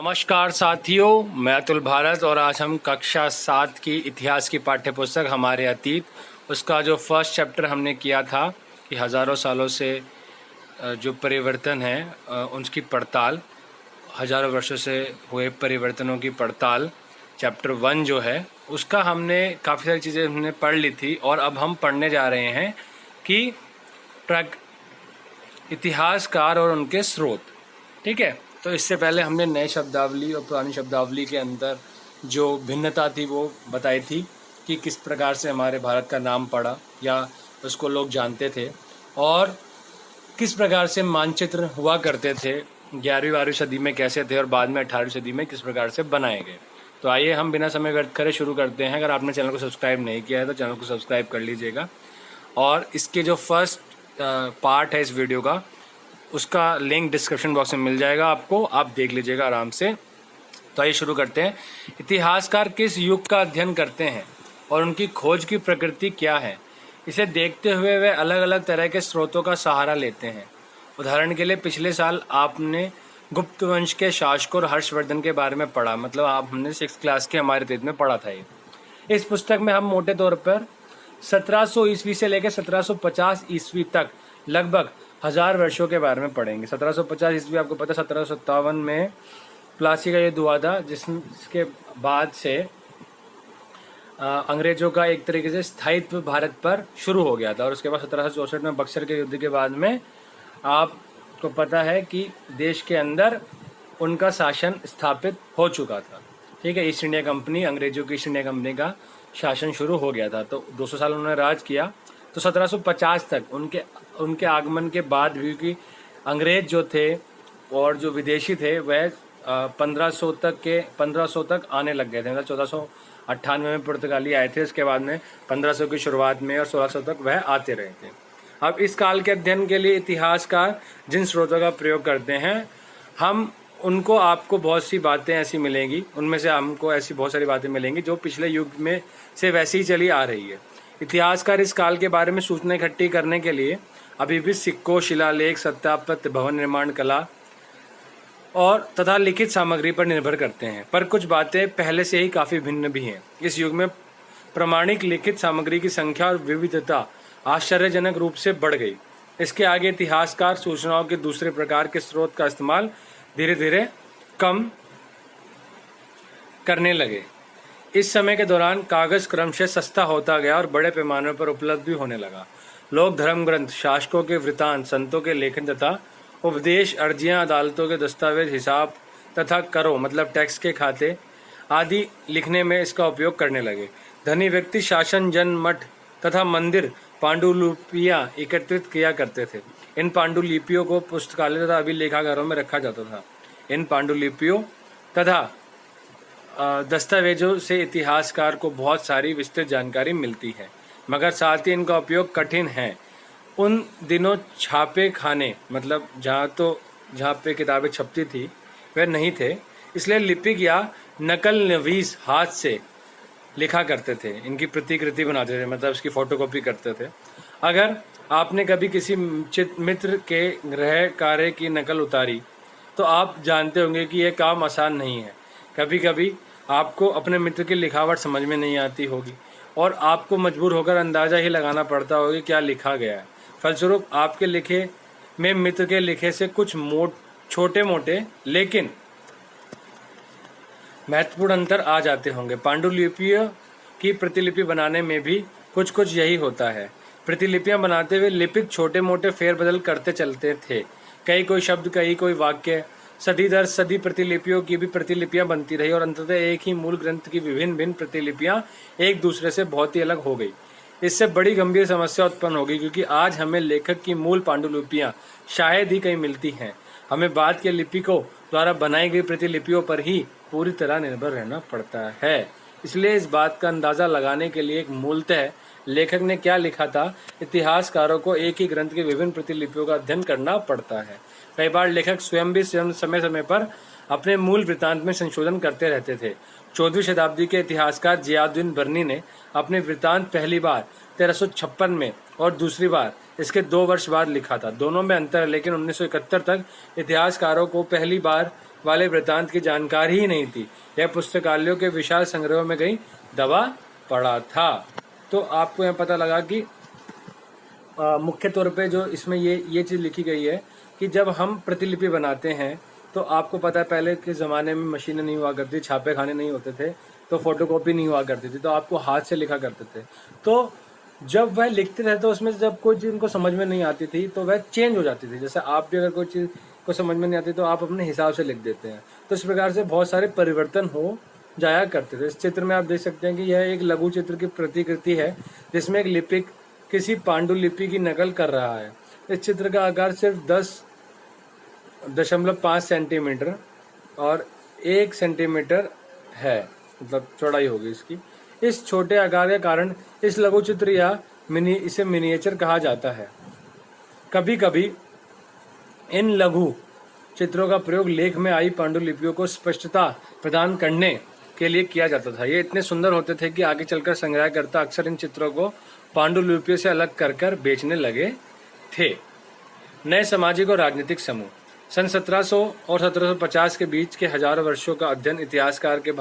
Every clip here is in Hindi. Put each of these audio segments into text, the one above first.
नमस्कार साथियों, मैं अतुल भारत और आज हम कक्षा 7 की इतिहास की पाठ्य पुस्तक हमारे अतीत उसका जो फर्स्ट चैप्टर हमने किया था कि हज़ारों सालों से जो परिवर्तन है उनकी पड़ताल, हज़ारों वर्षों से हुए परिवर्तनों की पड़ताल, चैप्टर 1 जो है उसका हमने काफ़ी सारी चीज़ें हमने पढ़ ली थी और अब हम पढ़ने जा रहे हैं कि इतिहासकार और उनके स्रोत। ठीक है, तो इससे पहले हमने नए शब्दावली और पुरानी शब्दावली के अंदर जो भिन्नता थी वो बताई थी कि किस प्रकार से हमारे भारत का नाम पड़ा या उसको लोग जानते थे और किस प्रकार से मानचित्र हुआ करते थे 11वीं-12वीं सदी में कैसे थे और बाद में 18वीं सदी में किस प्रकार से बनाए गए। तो आइए हम बिना समय व्यर्थ करे शुरू करते हैं। अगर आपने चैनल को सब्सक्राइब नहीं किया है तो चैनल को सब्सक्राइब कर लीजिएगा और इसके जो फर्स्ट पार्ट है इस वीडियो का उसका लिंक डिस्क्रिप्शन बॉक्स में मिल जाएगा आपको, आप देख लीजिएगा आराम से। तो आइए शुरू करते हैं। इतिहासकार किस युग का अध्ययन करते हैं और उनकी खोज की प्रकृति क्या है, इसे देखते हुए वे अलग अलग तरह के स्रोतों का सहारा लेते हैं। उदाहरण के लिए पिछले साल आपने गुप्त वंश के शासकों और हर्षवर्धन के बारे में पढ़ा, मतलब हमने 6th क्लास के हमारे अतीत में पढ़ा था ये। इस पुस्तक में हम मोटे तौर पर 1700 ईस्वी से लेकर 1750 ईस्वी तक लगभग 1000 वर्षों के बारे में पढ़ेंगे। 1750 ईस्वी आपको पता, 1757 में प्लासी का युद्ध हुआ था, जिसके बाद से अंग्रेजों का एक तरीके से स्थायित्व भारत पर शुरू हो गया था और उसके बाद 1764 में बक्सर के युद्ध के बाद में आपको पता है कि देश के अंदर उनका शासन स्थापित हो चुका था। ठीक है, ईस्ट इंडिया कंपनी, अंग्रेजों की ईस्ट इंडिया कंपनी का शासन शुरू हो गया था। तो 200 साल उन्होंने राज किया। तो 1750 तक उनके आगमन के बाद भी कि अंग्रेज जो थे और जो विदेशी थे वह 1500 तक आने लग गए थे। मतलब 1498 में पुर्तगाली आए थे, इसके बाद में 1500 की शुरुआत में और 1600 तक वह आते रहे थे। अब इस काल के अध्ययन के लिए इतिहासकार जिन स्रोतों का प्रयोग करते हैं हम उनको आपको बहुत सी बातें ऐसी मिलेंगी, उनमें से हमको ऐसी बहुत सारी बातें मिलेंगी जो पिछले युग में से वैसी ही चली आ रही है। इतिहासकार इस काल के बारे में सूचना इकट्ठी करने के लिए अभी भी सिक्कों, शिलालेख, सत्यापत्र, भवन निर्माण कला और तथा लिखित सामग्री पर निर्भर करते हैं, पर कुछ बातें पहले से ही काफ़ी भिन्न भी हैं। इस युग में प्रमाणिक लिखित सामग्री की संख्या और विविधता आश्चर्यजनक रूप से बढ़ गई। इसके आगे इतिहासकार सूचनाओं के दूसरे प्रकार के स्रोत का इस्तेमाल धीरे धीरे कम करने लगे। इस समय के दौरान कागज क्रमशः सस्ता होता गया और बड़े पैमाने पर उपलब्ध भी होने लगा। लोग धर्म ग्रंथ, शासकों के वृत्तांत, संतों के लेखन तथा उपदेश, अर्जियां, अदालतों के दस्तावेज, हिसाब तथा करों मतलब टैक्स के खाते आदि लिखने में इसका उपयोग करने लगे। धनी व्यक्ति शासन, जन, मठ तथा मंदिर पांडुलिपियां एकत्रित किया करते थे। इन पांडुलिपियों को पुस्तकालय तथा अभिलेखागारों में रखा जाता था। इन पांडुलिपियों तथा दस्तावेजों से इतिहासकार को बहुत सारी विस्तृत जानकारी मिलती है, मगर साथ ही इनका उपयोग कठिन है। उन दिनों छापे खाने मतलब जहाँ पे किताबें छपती थी वह नहीं थे, इसलिए लिपिक या नकल नवीस हाथ से लिखा करते थे। इनकी प्रतिकृति बनाते थे, मतलब इसकी फोटोकॉपी करते थे। अगर आपने कभी किसी मित्र के गृह कार्य की नकल उतारी तो आप जानते होंगे कि यह काम आसान नहीं है। कभी कभी आपको अपने मित्र की लिखावट समझ में नहीं आती होगी और आपको मजबूर होकर अंदाज़ा ही लगाना पड़ता होगा कि क्या लिखा गया है। फलस्वरूप आपके लिखे में मित्र के लिखे से कुछ छोटे मोटे लेकिन महत्वपूर्ण अंतर आ जाते होंगे। पांडुलिपियों की प्रतिलिपि बनाने में भी कुछ यही होता है। प्रतिलिपियां बनाते हुए लिपिक छोटे मोटे फेरबदल करते चलते थे। कई कोई शब्द, कई कोई वाक्य, सदी दर सदी प्रतिलिपियों की भी प्रतिलिपियां बनती रही और अंततः एक ही मूल ग्रंथ की विभिन्न भिन्न प्रतिलिपियां एक दूसरे से बहुत ही अलग हो गई। इससे बड़ी गंभीर समस्या उत्पन्न होगी, क्योंकि आज हमें लेखक की मूल पांडुलिपियां शायद ही कहीं मिलती हैं। हमें बाद के लिपिकों द्वारा बनाई गई प्रतिलिपियों पर ही पूरी तरह निर्भर रहना पड़ता है। इसलिए इस बात का अंदाज़ा लगाने के लिए एक मूलतः लेखक ने क्या लिखा था, इतिहासकारों को एक ही ग्रंथ की विभिन्न प्रतिलिपियों का अध्ययन करना पड़ता है। कई बार लेखक स्वयं भी समय समय पर अपने मूल वृत्तांत में संशोधन करते रहते थे। 14वीं शताब्दी के इतिहासकार जियाउद्दीन बर्नी ने अपने वृत्तांत पहली बार 1356 में और दूसरी बार इसके 2 वर्ष बाद लिखा था। दोनों में अंतर है, लेकिन 1971 तक इतिहासकारों को पहली बार वाले वृत्तांत की जानकारी ही नहीं थी। यह पुस्तकालयों के विशाल संग्रहों में कहीं दबा पड़ा था। तो आपको यह पता लगा कि मुख्य तौर पे जो इसमें ये चीज़ लिखी गई है कि जब हम प्रतिलिपि बनाते हैं तो आपको पता है पहले के ज़माने में मशीनें नहीं हुआ करती, छापे खाने नहीं होते थे, तो फोटोकॉपी नहीं हुआ करती थी, तो आपको हाथ से लिखा करते थे। तो जब वह लिखते थे तो उसमें जब कोई चीज़ उनको समझ में नहीं आती थी तो वह चेंज हो जाती थी। जैसे आप भी अगर कोई चीज़ को समझ में नहीं आती तो आप अपने हिसाब से लिख देते हैं। तो इस प्रकार से बहुत सारे परिवर्तन हो जाया करते थे। इस चित्र में आप देख सकते हैं कि यह एक लघु चित्र की प्रतिकृति है जिसमें एक लिपिक किसी पांडुलिपि की नकल कर रहा है। इस चित्र का आकार सिर्फ 10.5 सेंटीमीटर और 1 सेंटीमीटर है, मतलब चौड़ाई होगी इसकी। इस छोटे आकार के कारण इस लघु चित्र या इसे मिनिएचर कहा जाता है। कभी कभी इन लघु चित्रों का प्रयोग लेख में आई पांडुलिपियों को स्पष्टता प्रदान करने के लिए किया जाता था। ये इतने सुंदर होते थे कि आगे चलकर संग्रहकर्ता अक्सर इन चित्रों को पांडुलिपियों से अलग कर बेचने लगे थे। नए सामाजिक और राजनीतिक समूह। सन 1700 और 1750 के बीच के हजारों वर्षों का अध्ययन इतिहासकार के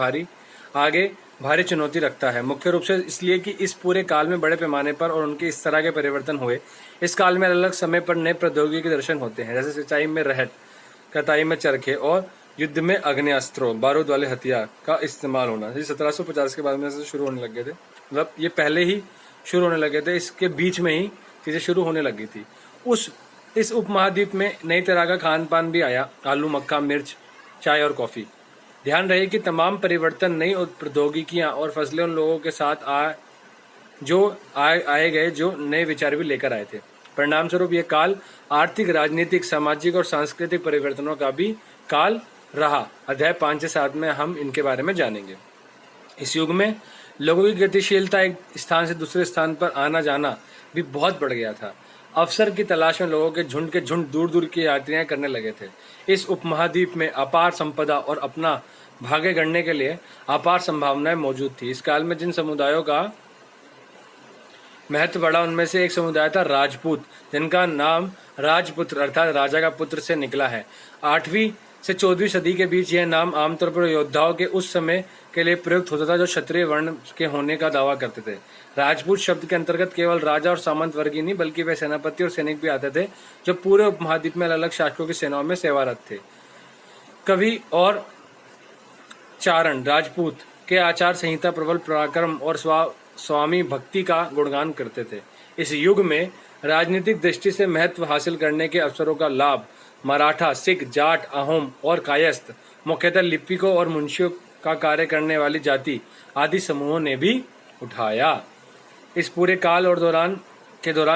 भारी चुनौती रखता है, मुख्य रूप से इसलिए कि इस पूरे काल में बड़े पैमाने पर और उनके इस तरह के परिवर्तन हुए। इस काल में अलग अलग समय पर नए प्रौद्योगिकी के दर्शन होते हैं, जैसे सिंचाई में रहट, कताई में चरखे और युद्ध में अग्नेयास्त्रों, बारूद वाले हथियार का इस्तेमाल होना। 1750 के बाद में से शुरू होने लगे थे, मतलब ये पहले ही शुरू होने लगे थे, इसके बीच में ही चीजें शुरू होने लगी थी। इस उपमहाद्वीप में नई तरह का खान पान भी आया, आलू, मक्का, मिर्च, चाय और कॉफी। ध्यान रहे कि तमाम परिवर्तन नई प्रौद्योगिकियां और फसलें उन लोगों के साथ आए गए जो नए विचार भी लेकर आए थे। परिणाम स्वरूप यह काल आर्थिक, राजनीतिक, सामाजिक और सांस्कृतिक परिवर्तनों का भी काल रहा। अध्याय 5 से 7 में हम इनके बारे में जानेंगे। इस युग में लोगों की गतिशीलता, एक स्थान से दूसरे स्थान पर आना जाना भी बहुत बढ़ गया था। अवसर की तलाश में लोगों के झुंड दूर दूर की यात्राएं करने लगे थे। इस उपमहाद्वीप में अपार संपदा और अपना भाग्य गढ़ने के लिए अपार संभावनाएं मौजूद थी। इस काल में जिन समुदायों का महत्व बढ़ा उनमें से एक समुदाय था राजपूत, जिनका नाम राजपुत्र अर्थात राजा का पुत्र से निकला है। 8वीं से 14वीं सदी के बीच यह नाम आमतौर पर योद्धाओं के उस समय के लिए प्रयुक्त होता था जो क्षत्रिय वर्ण के होने का दावा करते थे। राजपूत शब्द के अंतर्गत केवल राजा और सामंत वर्ग ही नहीं बल्कि वे सेनापति और सैनिक भी आते थे जो पूरे उपमहाद्वीप में अलग अलग शासकों की सेनाओं में सेवारत थे। कवि और चारण राजपूत के आचार संहिता, प्रबल पराक्रम और स्वामी भक्ति का गुणगान करते थे। इस युग में राजनीतिक दृष्टि से महत्व हासिल करने के अवसरों का लाभ मराठा, सिख, जाट, अहोम और कायस्थ, मुख्यतः लिपिकों और मुंशियों का कार्य करने वाली जाति आदि समूहों ने भी उठाया। इस पूरे काल और दौरान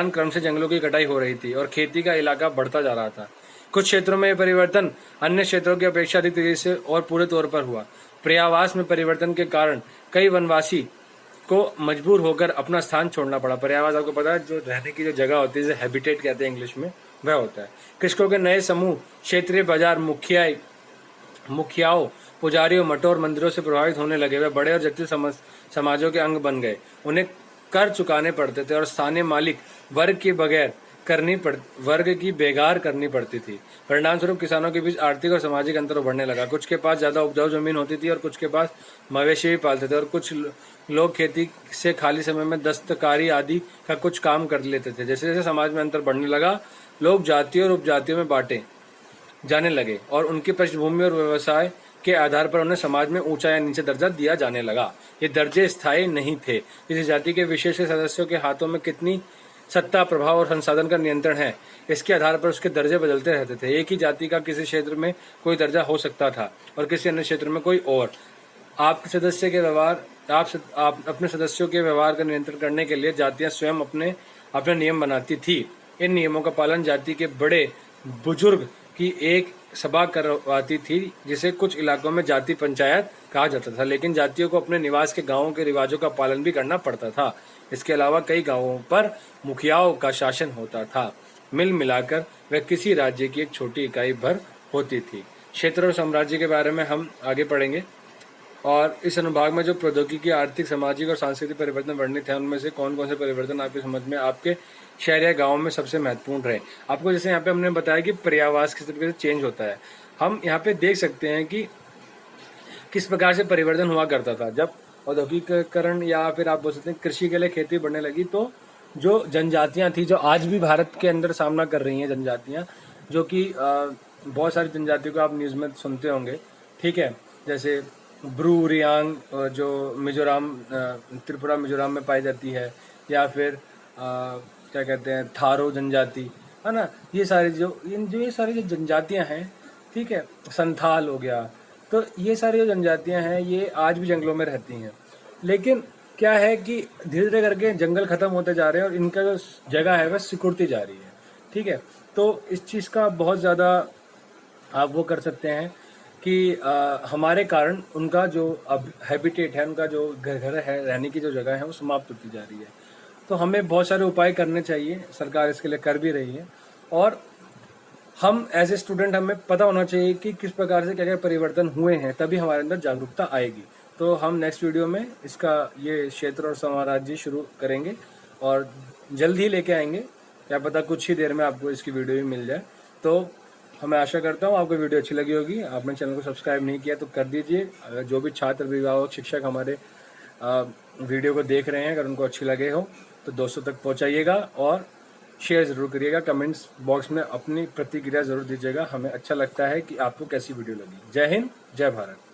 क्रम से जंगलों की कटाई हो रही थी और खेती का इलाका बढ़ता जा रहा था। कुछ क्षेत्रों में यह परिवर्तन अन्य क्षेत्रों की अपेक्षा अधिक तेजी से और पूरे तौर पर हुआ। पर्यावास में परिवर्तन के कारण कई वनवासी को मजबूर होकर अपना स्थान छोड़ना पड़ा। पर्यावास आपको पता है, जो रहने की जो जगह होती है, जैसे हैबिटेट कहते हैं इंग्लिश में, वह होता है। कृषकों के नए समूह क्षेत्रीय बाजार, मुखियाओं, पुजारियों, मठों और मंदिरों से प्रभावित होने लगे। वे बड़े और जटिल समाजों के अंग बन गए। उन्हें कर चुकाने पड़ते थे और स्थानीय मालिक वर्ग की बेगार करनी पड़ती थी। परिणाम स्वरूप किसानों के बीच आर्थिक और सामाजिक अंतर उभरने लगा। कुछ के पास ज्यादा उपजाऊ जमीन होती थी और कुछ के पास मवेशी भी पालते थे और कुछ लोग खेती से खाली समय में दस्तकारी आदि का कुछ काम कर लेते थे। जैसे जैसे समाज में अंतर बढ़ने लगा, लोग जातियों और उपजातियों में बांटे जाने लगे और उनकी पृष्ठभूमि और व्यवसाय के आधार पर उन्हें समाज में ऊंचा या नीचे दर्जा दिया जाने लगा। ये दर्जे स्थायी नहीं थे। किसी जाति के विशेष सदस्यों के हाथों में कितनी सत्ता, प्रभाव और संसाधन का नियंत्रण है, इसके आधार पर उसके दर्जे बदलते रहते थे। एक ही जाति का किसी क्षेत्र में कोई दर्जा हो सकता था और किसी अन्य क्षेत्र में कोई और। आप अपने सदस्यों के व्यवहार का नियंत्रण करने के लिए जातियां स्वयं अपने नियम बनाती थी। इन नियमों का पालन जाति के बड़े बुजुर्ग की एक सभा करवाती थी, जिसे कुछ इलाकों में जाति पंचायत कहा जाता था। लेकिन जातियों को अपने निवास के गांवों के रिवाजों का पालन भी करना पड़ता था। इसके अलावा कई गांवों पर मुखियाओं का शासन होता था। मिल मिलाकर वह किसी राज्य की एक छोटी इकाई भर होती थी। क्षेत्र और साम्राज्य के बारे में हम आगे पढ़ेंगे। और इस अनुभाग में जो प्रौद्योगिकी, आर्थिक, सामाजिक और सांस्कृतिक परिवर्तन वर्णित है, उनमें से कौन कौन से परिवर्तन आपकी समझ में आपके शहर या गाँव में सबसे महत्वपूर्ण रहे। आपको जैसे यहाँ पे हमने बताया कि पर्यावास किस तरीके से चेंज होता है, हम यहाँ पे देख सकते हैं कि किस प्रकार से परिवर्तन हुआ करता था। जब औद्योगिकीकरण या फिर आप बोल सकते हैं कृषि के लिए खेती बढ़ने लगी, तो जो जनजातियां थी, जो आज भी भारत के अंदर सामना कर रही हैं जनजातियां, जो कि बहुत सारी जनजातियों को आप न्यूज़ में सुनते होंगे, ठीक है, जैसे ब्रू रियांग जो मिजोरम, त्रिपुरा मिजोरम में पाई जाती है, या फिर क्या कहते हैं थारो जनजाति, है ना, ये सारी ये सारी जो जनजातियां हैं, ठीक है, संथाल हो गया, तो ये सारी जो जनजातियां हैं ये आज भी जंगलों में रहती हैं। लेकिन क्या है कि धीरे धीरे करके जंगल खत्म होते जा रहे हैं और इनका जो जगह है वह सिकुड़ती जा रही है, ठीक है। तो इस चीज़ का बहुत ज़्यादा आप वो कर सकते हैं कि हमारे कारण उनका जो अब हैबिटेट है, उनका जो घर है, रहने की जो जगह है, वो समाप्त होती जा रही है। तो हमें बहुत सारे उपाय करने चाहिए, सरकार इसके लिए कर भी रही है, और हम एज ए स्टूडेंट हमें पता होना चाहिए कि किस प्रकार से क्या क्या परिवर्तन हुए हैं, तभी हमारे अंदर जागरूकता आएगी। तो हम नेक्स्ट वीडियो में इसका ये क्षेत्र और साम्राज्य शुरू करेंगे और जल्द ही लेके आएंगे, क्या पता कुछ ही देर में आपको इसकी वीडियो भी मिल जाए। तो मैं आशा करता हूँ आपको वीडियो अच्छी लगी होगी। आपने चैनल को सब्सक्राइब नहीं किया तो कर दीजिए। अगर जो भी छात्र, अभिभावक, शिक्षक हमारे वीडियो को देख रहे हैं, अगर उनको अच्छी लगे हो तो दोस्तों तक पहुँचाइएगा और शेयर ज़रूर करिएगा। कमेंट्स बॉक्स में अपनी प्रतिक्रिया ज़रूर दीजिएगा, हमें अच्छा लगता है कि आपको कैसी वीडियो लगी। जय हिंद, जय भारत।